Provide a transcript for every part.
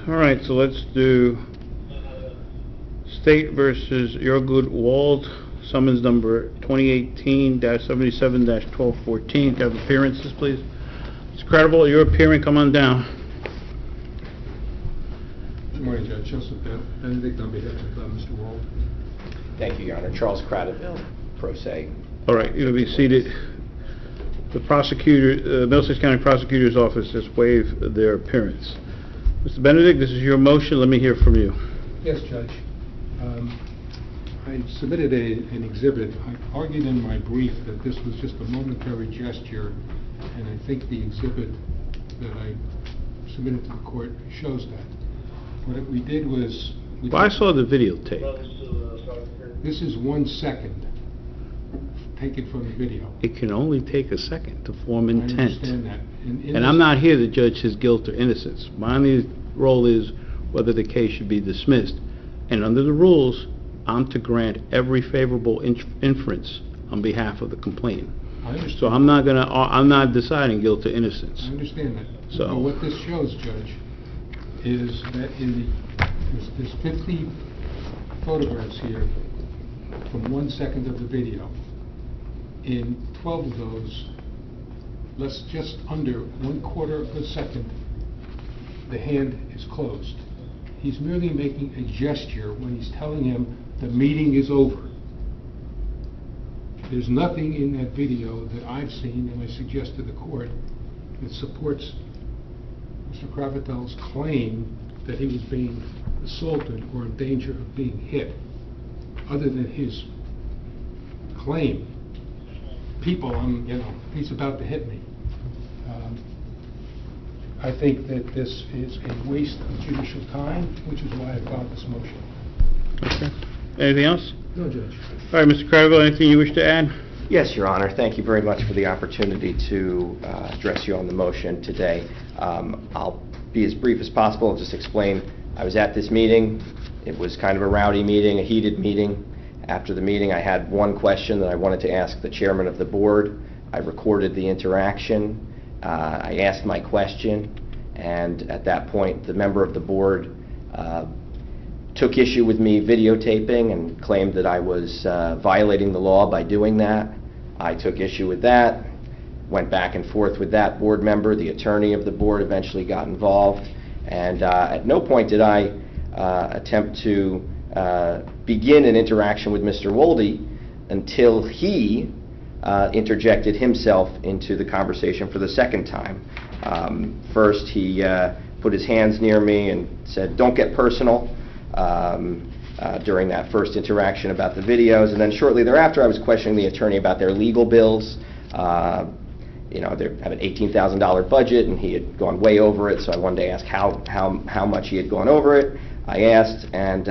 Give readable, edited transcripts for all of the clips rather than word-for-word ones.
All right, so let's do State versus Yirgu Wolde, summons number 2018-77-1214. Can I have appearances, please? Mr. Kratovil, you're appearing. Come on down. Good morning, Judge. Joseph Benedict on behalf of Mr. Wolde. Thank you, Your Honor. Charles Kratovil, pro se. All right, you'll be seated. The prosecutor, Middlesex County Prosecutor's Office has waived their appearance. Mr. Benedict, this is your motion. Let me hear from you. Yes, Judge. I submitted an exhibit. I argued in my brief that this was just a momentary gesture, and I think the exhibit that I submitted to the court shows that. What we did was... Well, I saw the videotape. This is 1 second taken from the video. It can only take a second to form intent. I understand that. And I'm not here to judge his guilt or innocence. My only role is whether the case should be dismissed. And under the rules, I'm to grant every favorable inference on behalf of the complainant. I understand. So I'm not deciding guilt or innocence. I understand that. So but what this shows, Judge, is that there's 50 photographs here from 1 second of the video. In 12 of those, just under 1/4 of a second, the hand is closed. He's merely making a gesture when he's telling him the meeting is over. There's nothing in that video that I've seen, and I suggest to the court, that supports Mr. Kratovil's claim that he was being assaulted or in danger of being hit, other than his claim. People, he's about to hit me. I think that this is a waste of judicial time, which is why I filed this motion. okay. Anything else? No, Judge. All right, Mr. Kratovil, anything you wish to add? Yes, Your Honor. Thank you very much for the opportunity to address you on the motion today. I'll be as brief as possible. I'll just explain. I was at this meeting. It was kind of a rowdy meeting, a heated meeting. After the meeting, I had one question that I wanted to ask the chairman of the board. I recorded the interaction. I asked my question, and at that point, the member of the board took issue with me videotaping and claimed that I was violating the law by doing that. I took issue with that, went back and forth with that board member. The attorney of the board eventually got involved, and at no point did I attempt to begin an interaction with Mr. Wolde until he interjected himself into the conversation for the second time. First, he put his hands near me and said, "Don't get personal," during that first interaction about the videos. And then shortly thereafter, I was questioning the attorney about their legal bills. They have an $18,000 budget, and he had gone way over it, so I wanted to ask how much he had gone over it. I asked, and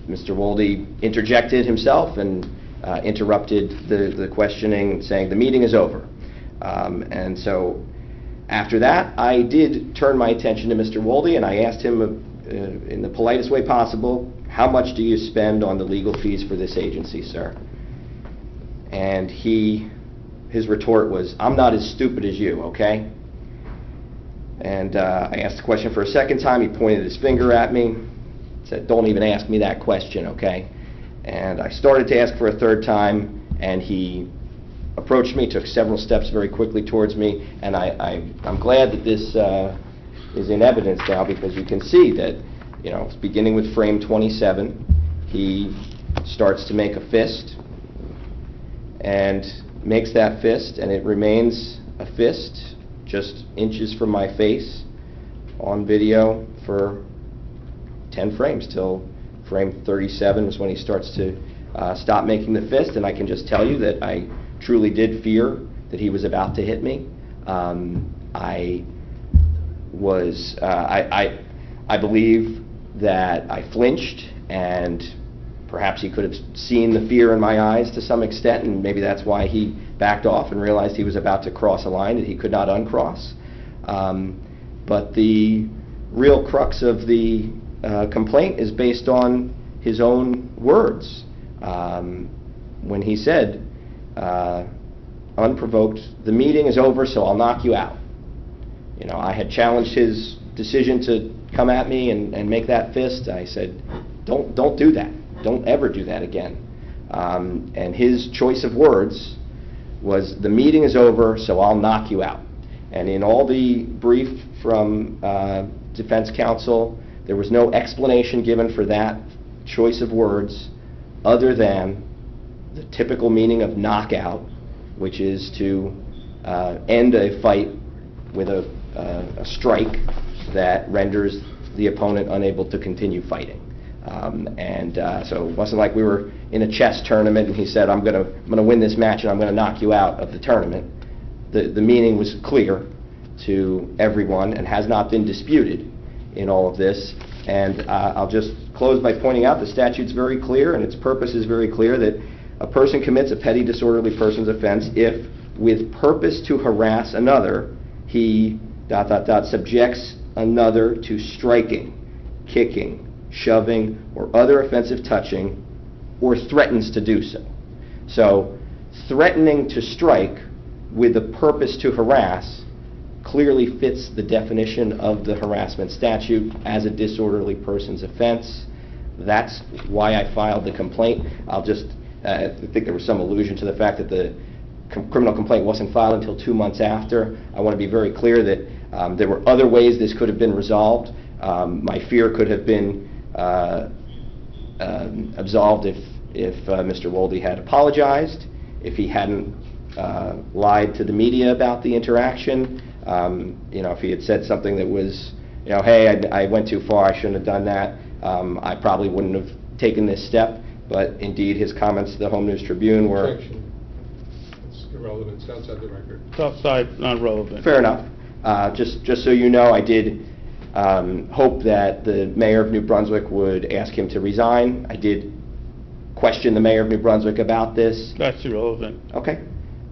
Mr. Wolde interjected himself and interrupted the questioning, saying the meeting is over. And so after that, I did turn my attention to Mr. Wolde, and I asked him in the politest way possible, how much do you spend on the legal fees for this agency, sir? And his retort was, "I'm not as stupid as you, okay?" And I asked the question for a second time. He pointed his finger at me, said, "Don't even ask me that question, okay?" And I started to ask for a third time, and he approached me, took several steps very quickly towards me, and I'm glad that this is in evidence now, because you can see that, beginning with frame 27, he starts to make a fist, and makes that fist, and it remains a fist just inches from my face on video for 10 frames till frame 37 is when he starts to stop making the fist. And I can just tell you that I truly did fear that he was about to hit me. I believe that I flinched, and perhaps he could have seen the fear in my eyes to some extent, and maybe that's why he backed off and realized he was about to cross a line that he could not uncross. But the real crux of the complaint is based on his own words. When he said, unprovoked, "The meeting is over, so I'll knock you out." I had challenged his decision to come at me and make that fist, I said, don't do that. Don't ever do that again. And his choice of words was, the meeting is over, so I'll knock you out. And in all the brief from defense counsel, there was no explanation given for that choice of words other than the typical meaning of knockout, which is to end a fight with a strike that renders the opponent unable to continue fighting. So it wasn't like we were in a chess tournament and he said, I'm going to win this match and I'm going to knock you out of the tournament. The meaning was clear to everyone and has not been disputed in all of this. And I'll just close by pointing out the statute's very clear and its purpose is very clear, that a person commits a petty disorderly person's offense if, with purpose to harass another, he ... subjects another to striking, kicking, shoving, or other offensive touching, or threatens to do so. So threatening to strike with the purpose to harass clearly fits the definition of the harassment statute as a disorderly person's offense. That's why I filed the complaint. I'll just, I think there was some allusion to the fact that the criminal complaint wasn't filed until 2 months after. I want to be very clear that there were other ways this could have been resolved. My fear could have been absolved if Mr. Wolde had apologized, if he hadn't lied to the media about the interaction, if he had said something that was, hey, I went too far, I shouldn't have done that, I probably wouldn't have taken this step. But indeed, his comments to the Home News Tribune were... Objection. It's irrelevant. It's outside the record. It's outside, not relevant. Fair enough. Just so you know, I did hope that the mayor of New Brunswick would ask him to resign. I did question the mayor of New Brunswick about this. That's irrelevant. Okay.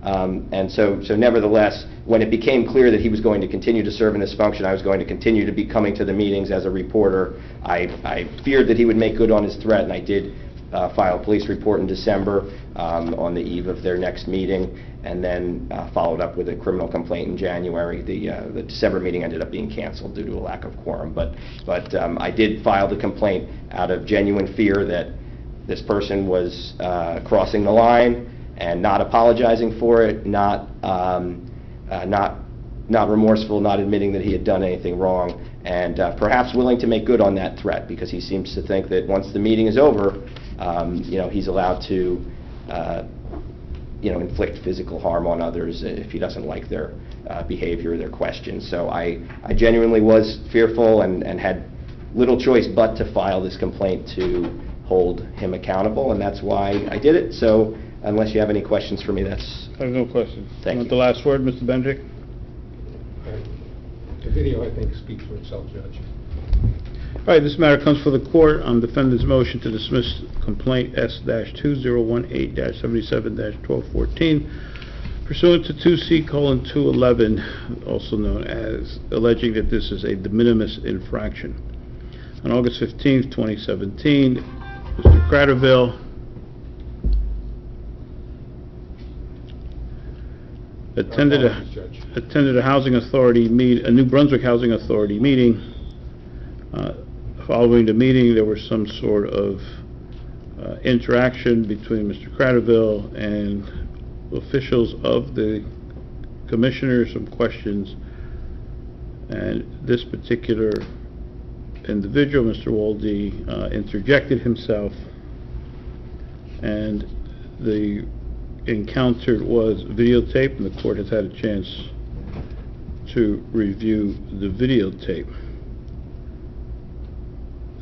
And so nevertheless, when it became clear that he was going to continue to serve in this function, I was going to continue to be coming to the meetings as a reporter. I feared that he would make good on his threat, and I did file a police report in December on the eve of their next meeting, and then followed up with a criminal complaint in January. The December meeting ended up being canceled due to a lack of quorum, but I did file the complaint out of genuine fear that this person was crossing the line and not apologizing for it, not remorseful, not admitting that he had done anything wrong, and perhaps willing to make good on that threat, because he seems to think that once the meeting is over, he's allowed to inflict physical harm on others if he doesn't like their behavior or their questions. So I genuinely was fearful and had little choice but to file this complaint to hold him accountable, and that's why I did it. So unless you have any questions for me, that's... I have no questions. Thank Want you. the last word, Mr. Benjic? The video, I think, speaks for itself, Judge. All right, this matter comes for the court on defendant's motion to dismiss complaint S-2018-77-1214 pursuant to 2C:211, also known as alleging that this is a de minimis infraction. On August 15th, 2017, Mr. Kratovil attended a housing authority a New Brunswick Housing Authority meeting. Following the meeting, there was some sort of interaction between Mr. Kratovil and officials of the commissioner, some questions, and this particular individual, Mr. Wolde, interjected himself, and the encounter was videotaped, and the court has had a chance to review the videotape.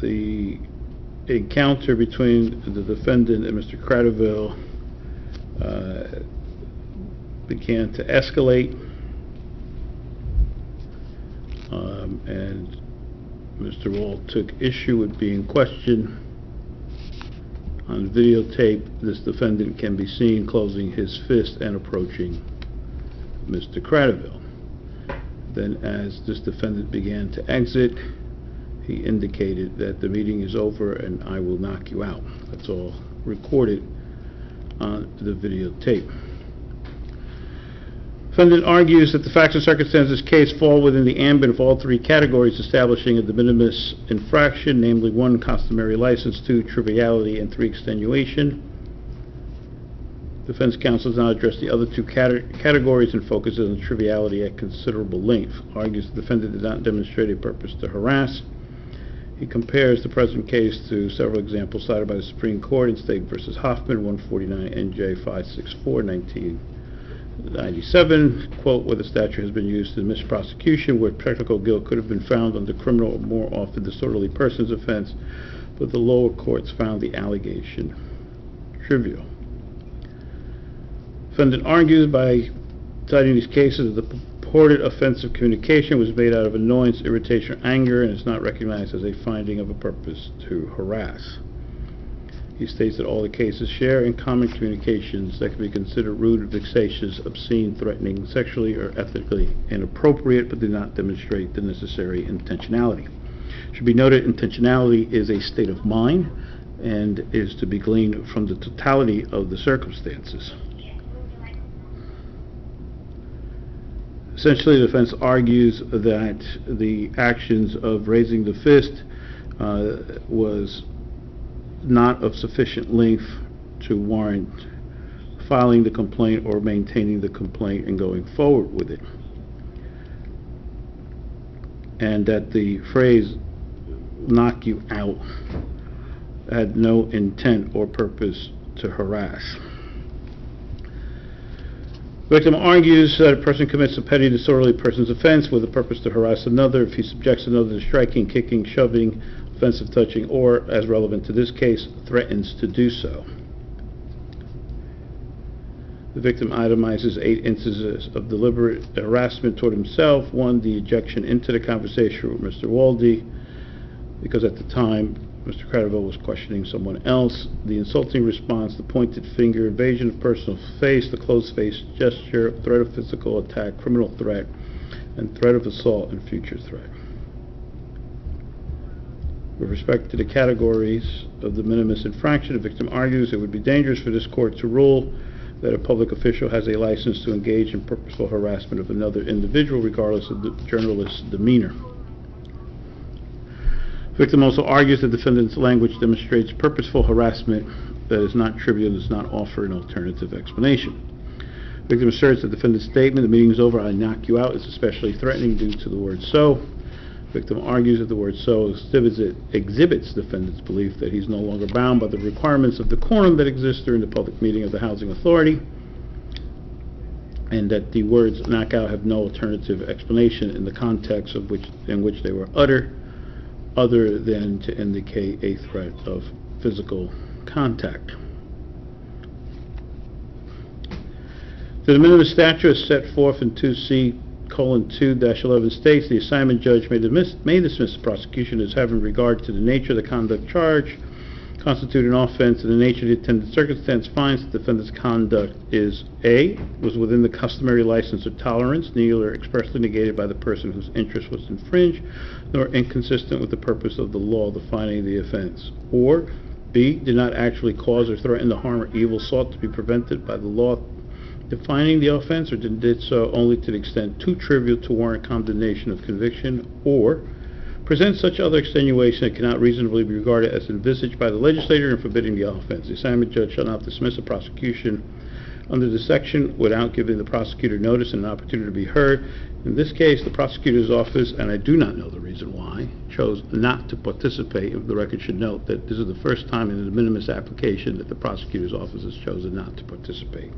The encounter between the defendant and Mr. Kratovil began to escalate, and Mr. Wall took issue with being questioned. On videotape, this defendant can be seen closing his fist and approaching Mr. Kratovil. Then, as this defendant began to exit, he indicated that the meeting is over and I will knock you out. That's all recorded on the videotape. Defendant argues that the facts and circumstances of this case fall within the ambit of all three categories establishing a de minimis infraction, namely 1, customary license, 2, triviality, and 3, extenuation. Defense counsel does not address the other two categories and focuses on triviality at considerable length. Argues the defendant did not demonstrate a purpose to harass. He compares the present case to several examples cited by the Supreme Court in State v. Hoffman, 149 NJ 564, 1997, quote, where the statute has been used in misprosecution, where technical guilt could have been found under criminal or more often disorderly persons offense, but the lower courts found the allegation trivial. Defendant argues by citing these cases that the purported offensive communication was made out of annoyance, irritation, or anger, and is not recognized as a finding of a purpose to harass. He states that all the cases share in common communications that can be considered rude, vexatious, obscene, threatening, sexually or ethically inappropriate, but do not demonstrate the necessary intentionality. It should be noted intentionality is a state of mind and is to be gleaned from the totality of the circumstances. Essentially, the defense argues that the actions of raising the fist was not of sufficient length to warrant filing the complaint or maintaining the complaint and going forward with it. And that the phrase, knock you out, had no intent or purpose to harass. The victim argues that a person commits a petty disorderly person's offense with a purpose to harass another if he subjects another to striking, kicking, shoving, offensive touching, or, as relevant to this case, threatens to do so. The victim itemizes 8 instances of deliberate harassment toward himself. 1, the ejection into the conversation with Mr. Wolde, because at the time Mr. Kratovil was questioning someone else. The insulting response, the pointed finger, invasion of personal space, the closed face gesture, threat of physical attack, criminal threat, and threat of assault and future threat. With respect to the categories of the minimus infraction, the victim argues it would be dangerous for this court to rule that a public official has a license to engage in purposeful harassment of another individual regardless of the journalist's demeanor. The victim also argues the defendant's language demonstrates purposeful harassment that is not trivial and does not offer an alternative explanation. The victim asserts that the defendant's statement, "The meeting is over, I knock you out," is especially threatening due to the word "so." The victim argues that the word "so" exhibits the defendant's belief that he's no longer bound by the requirements of decorum that exist during the public meeting of the housing authority, and that the words "knock out" have no alternative explanation in the context in which they were uttered, other than to indicate a threat of physical contact. The de minimis statute is set forth in 2C:2-11 states the assignment judge may dismiss the prosecution as having regard to the nature of the conduct charged, constitute an offense, and the nature of the attendant circumstance finds the defendant's conduct is A, was within the customary license or tolerance, neither expressly negated by the person whose interest was infringed, nor inconsistent with the purpose of the law defining the offense, or B, did not actually cause or threaten the harm or evil sought to be prevented by the law defining the offense, or did so only to the extent too trivial to warrant condemnation of conviction, or present such other extenuation that cannot reasonably be regarded as envisaged by the legislator in forbidding the offense. The assignment judge shall not dismiss a prosecution under this section without giving the prosecutor notice and an opportunity to be heard. In this case, the prosecutor's office, and I do not know the reason why, chose not to participate. The record should note that this is the first time in the de minimis application that the prosecutor's office has chosen not to participate.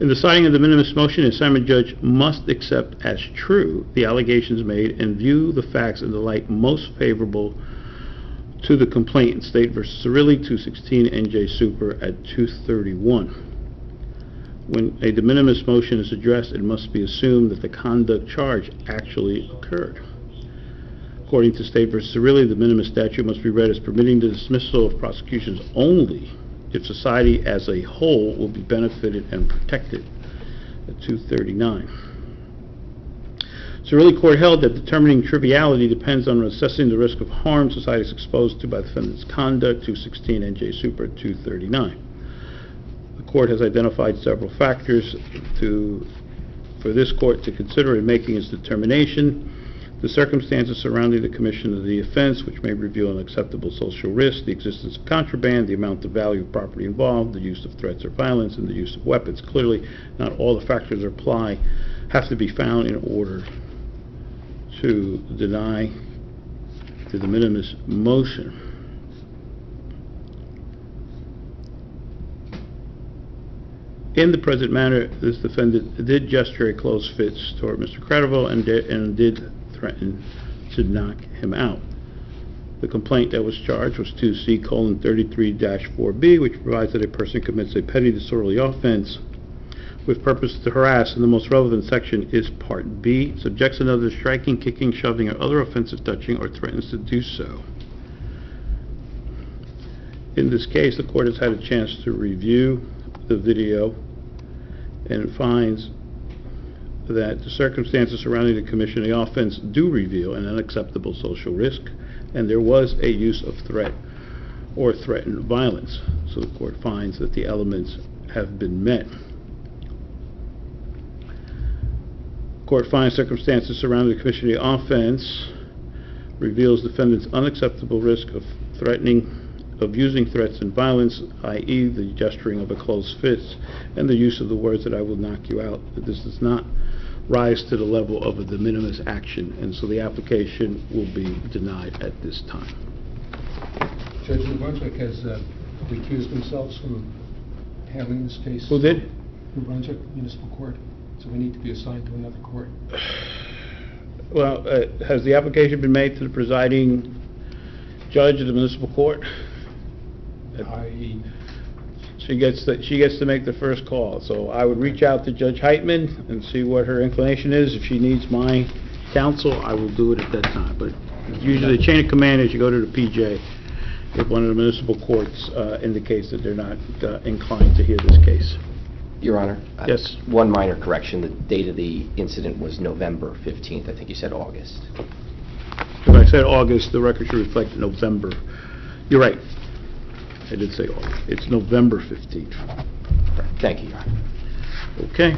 In deciding a de minimis motion, the assignment judge must accept as true the allegations made and view the facts in the light most favorable to the complaint in State v. Cirilli, 216 NJ Super at 231. When a de minimis motion is addressed, it must be assumed that the conduct charged actually occurred. According to State v. Cirilli, the de minimis statute must be read as permitting the dismissal of prosecutions only if society as a whole will be benefited and protected at 239. So really, court held that determining triviality depends on assessing the risk of harm society is exposed to by the defendant's conduct, 216 NJ Super 239. The court has identified several factors for this court to consider in making its determination. The circumstances surrounding the commission of the offense, which may reveal an acceptable social risk, the existence of contraband, the amount of value of property involved, the use of threats or violence, and the use of weapons. Clearly, not all the factors have to be found in order to deny the de minimis motion. In the present matter, this defendant did gesture a closed fist toward Mr. Kratovil and did threaten to knock him out. The complaint that was charged was 2C:33-4B, which provides that a person commits a petty disorderly offense with purpose to harass, and the most relevant section is Part B, subjects another to striking, kicking, shoving, or other offensive touching, or threatens to do so. In this case, the court has had a chance to review the video and finds that the circumstances surrounding the commission of the offense do reveal an unacceptable social risk, and there was a use of threat or threatened violence. So the court finds that the elements have been met. Court finds circumstances surrounding the commission of the offense reveals defendant's unacceptable risk of using threats and violence, i.e. the gesturing of a closed fist and the use of the words that I will knock you out. That this does not rise to the level of a de minimis action, and so the application will be denied at this time. Judge New Brunswick has recused themselves from handling this case. Who did? New Brunswick Municipal Court. So we need to be assigned to another court. Well, has the application been made to the presiding judge of the municipal court? She gets to make the first call. So I would reach out to Judge Heitman and see what her inclination is. If she needs my counsel, I will do it at that time. But usually the chain of command is you go to the PJ if one of the municipal courts indicates that they're not inclined to hear this case. Your Honor? Yes. One minor correction. The date of the incident was November 15th. I think you said August. If I said August, the record should reflect November. You're right. I did say August. It's November 15th. Thank you, Your Honor. Okay.